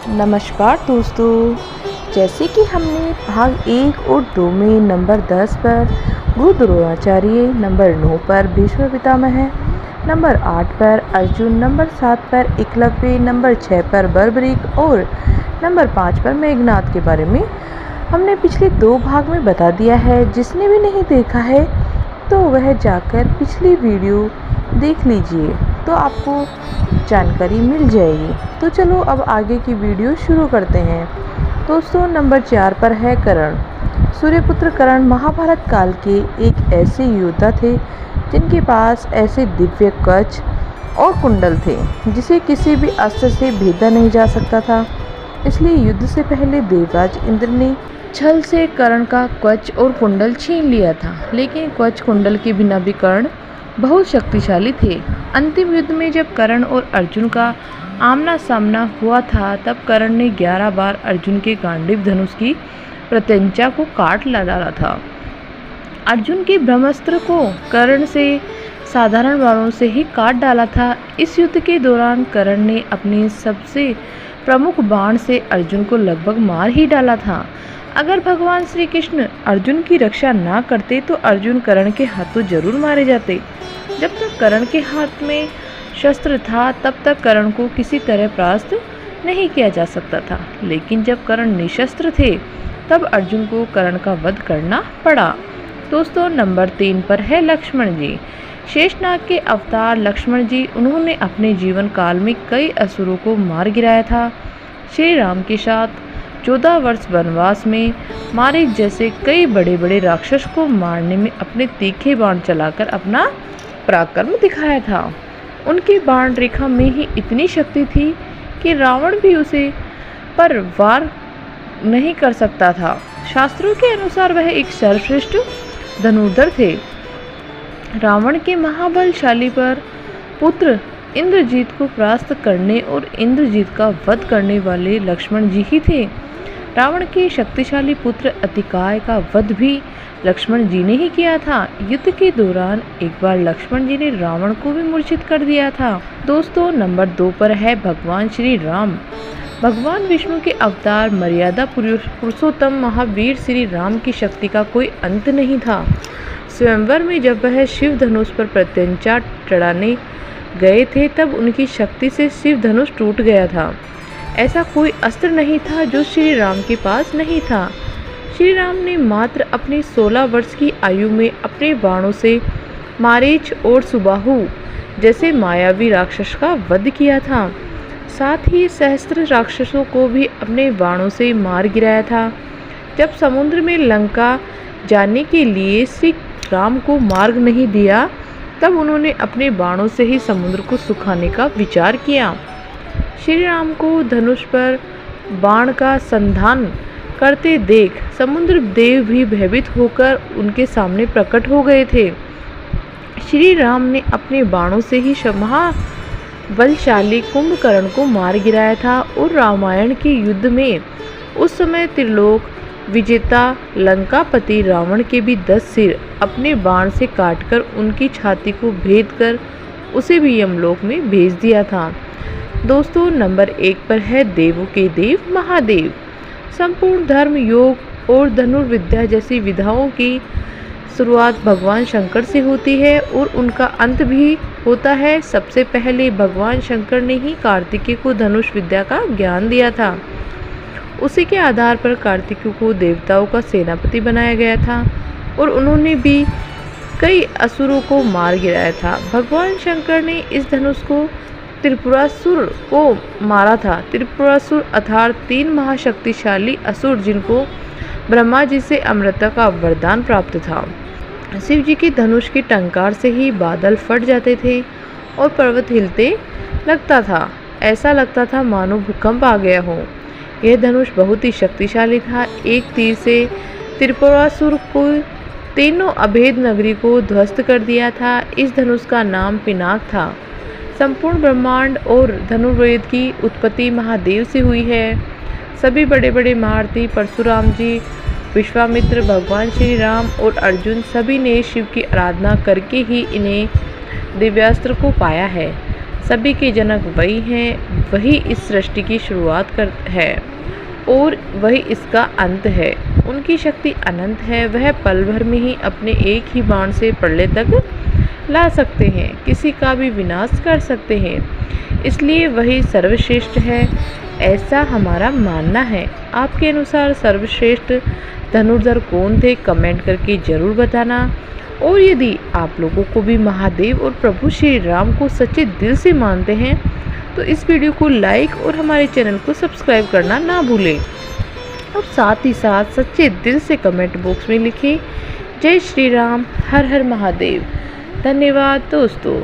नमस्कार दोस्तों। जैसे कि हमने भाग 1 और 2 में नंबर 10 पर गुरु द्रोणाचार्य, नंबर 9 पर भीष्म पितामह, नंबर 8 पर अर्जुन, नंबर 7 पर एकलव्य, नंबर 6 पर बर्बरीक और नंबर 5 पर मेघनाद के बारे में हमने पिछले 2 भाग में बता दिया है। जिसने भी नहीं देखा है तो वह जाकर पिछली वीडियो देख लीजिए तो आपको जानकारी मिल जाएगी। तो चलो अब आगे की वीडियो शुरू करते हैं। दोस्तों, नंबर 4 पर है कर्ण। सूर्यपुत्र कर्ण महाभारत काल के एक ऐसे योद्धा थे जिनके पास ऐसे दिव्य कवच और कुंडल थे जिसे किसी भी अस्त्र से भेदा नहीं जा सकता था। इसलिए युद्ध से पहले देवराज इंद्र ने छल से कर्ण का कवच और कुंडल छीन लिया था, लेकिन कवच कुंडल के बिना भी कर्ण बहुत शक्तिशाली थे। अंतिम युद्ध में जब कर्ण और अर्जुन का आमना सामना हुआ था तब कर्ण ने 11 बार अर्जुन के गांडीव धनुष की प्रत्यंचा को काट डाला था। अर्जुन के ब्रह्मास्त्र को कर्ण से साधारण बाणों से ही काट डाला था। इस युद्ध के दौरान कर्ण ने अपने सबसे प्रमुख बाण से अर्जुन को लगभग मार ही डाला था। अगर भगवान श्री कृष्ण अर्जुन की रक्षा ना करते तो अर्जुन कर्ण के हाथों जरूर मारे जाते। जब तक कर्ण के हाथ में शस्त्र था तब तक कर्ण को किसी तरह परास्त नहीं किया जा सकता था, लेकिन जब कर्ण निशस्त्र थे तब अर्जुन को कर्ण का वध करना पड़ा। दोस्तों, नंबर 3 पर है लक्ष्मण जी। शेषनाग के अवतार लक्ष्मण जी, उन्होंने अपने जीवन काल में कई असुरों को मार गिराया था। श्री राम के साथ 14 वर्ष वनवास में मारीच जैसे कई बड़े बड़े राक्षस को मारने में अपने तीखे बाण चलाकर अपना पराक्रम दिखाया था। उनकी बाण रेखा में ही इतनी शक्ति थी कि रावण भी उसे पर वार नहीं कर सकता था। शास्त्रों के अनुसार वह एक सर्वश्रेष्ठ धनुर्धर थे। रावण के महाबलशाली पर पुत्र इंद्रजीत को परास्त करने और इंद्रजीत का वध करने वाले लक्ष्मण जी ही थे। रावण के शक्तिशाली पुत्र अतिकाय का वध भी लक्ष्मण जी ने ही किया था। युद्ध के दौरान एक बार लक्ष्मण जी ने रावण को भी मूर्छित कर दिया था। दोस्तों, नंबर 2 पर है भगवान श्री राम। भगवान विष्णु के अवतार मर्यादा पुरुषोत्तम महावीर श्री राम की शक्ति का कोई अंत नहीं था। स्वयंवर में जब वह शिव धनुष पर प्रत्यंचा चढ़ाने गए थे तब उनकी शक्ति से शिव धनुष टूट गया था। ऐसा कोई अस्त्र नहीं था जो श्री राम के पास नहीं था। श्री राम ने मात्र अपनी 16 वर्ष की आयु में अपने बाणों से मारीच और सुबाहु जैसे मायावी राक्षस का वध किया था। साथ ही सहस्त्र राक्षसों को भी अपने बाणों से मार गिराया था। जब समुद्र में लंका जाने के लिए श्री राम को मार्ग नहीं दिया तब उन्होंने अपने बाणों से ही समुद्र को सुखाने का विचार किया। श्री राम को धनुष पर बाण का संधान करते देख समुद्र देव भी भयभीत होकर उनके सामने प्रकट हो गए थे। श्री राम ने अपने बाणों से ही महाबलशाली कुंभकर्ण को मार गिराया था और रामायण के युद्ध में उस समय त्रिलोक विजेता लंकापति रावण के भी 10 सिर अपने बाण से काटकर उनकी छाती को भेद कर उसे भी यमलोक में भेज दिया था। दोस्तों, नंबर 1 पर है देवों के देव महादेव। संपूर्ण धर्म, योग और धनुर्विद्या जैसी विधाओं की शुरुआत भगवान शंकर से होती है और उनका अंत भी होता है। सबसे पहले भगवान शंकर ने ही कार्तिकेय को धनुष विद्या का ज्ञान दिया था। उसी के आधार पर कार्तिकेय को देवताओं का सेनापति बनाया गया था और उन्होंने भी कई असुरों को मार गिराया था। भगवान शंकर ने इस धनुष को त्रिपुरासुर को मारा था। त्रिपुरासुर अर्थात 3 महाशक्तिशाली असुर जिनको ब्रह्मा जी से अमृता का वरदान प्राप्त था। शिव जी के धनुष की टंकार से ही बादल फट जाते थे और पर्वत हिलते लगता था। ऐसा लगता था मानो भूकंप आ गया हो। यह धनुष बहुत ही शक्तिशाली था। एक तीर से त्रिपुरासुर को तीनों अभेद नगरी को ध्वस्त कर दिया था। इस धनुष का नाम पिनाक था। संपूर्ण ब्रह्मांड और धनुर्वेद की उत्पत्ति महादेव से हुई है। सभी बड़े बड़े महारथी परशुराम जी, विश्वामित्र, भगवान श्री राम और अर्जुन सभी ने शिव की आराधना करके ही इन्हें दिव्यास्त्र को पाया है। सभी के जनक वही हैं, वही इस सृष्टि की शुरुआत है और वही इसका अंत है। उनकी शक्ति अनंत है, वह पल भर में ही अपने एक ही बाण से प्रलय तक ला सकते हैं, किसी का भी विनाश कर सकते हैं, इसलिए वही सर्वश्रेष्ठ है, ऐसा हमारा मानना है। आपके अनुसार सर्वश्रेष्ठ धनुर्धर कौन थे, कमेंट करके ज़रूर बताना। और यदि आप लोगों को भी महादेव और प्रभु श्री राम को सच्चे दिल से मानते हैं तो इस वीडियो को लाइक और हमारे चैनल को सब्सक्राइब करना ना भूलें और साथ ही साथ सच्चे दिल से कमेंट बॉक्स में लिखें जय श्री राम, हर हर महादेव। धन्यवाद दोस्तों।